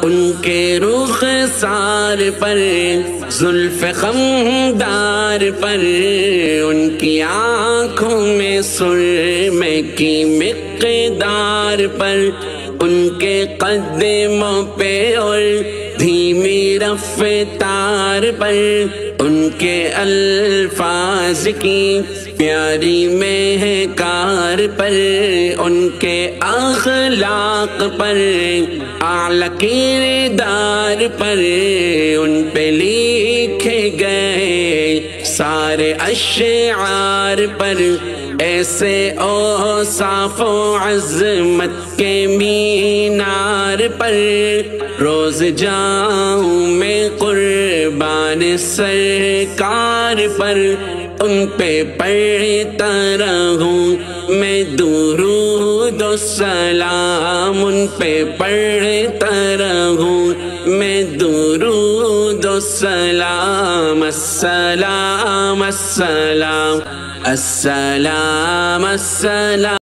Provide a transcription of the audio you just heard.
ان کے رخسار پر، زلف خمدار پر، ان کی آنکھوں میں سرمے کی مقدار پر، ان کے قدموں پہ اور دھیمی رفتار پر، ان کے الفاظ کی پیاری مہکار پر، ان کے اخلاق پر، اعلیٰ کردار پر، ان پہ لکھے گئے سارے اشعار پر، ایسے اوصاف و عظمت کے مینار پر، روز جاؤں میں قربان سرکار پر، ان پہ پڑھتا رہوں میں درود و سلام، ان پہ پڑھتا رہوں میں درود و سلام، السلام السلام السلام السلام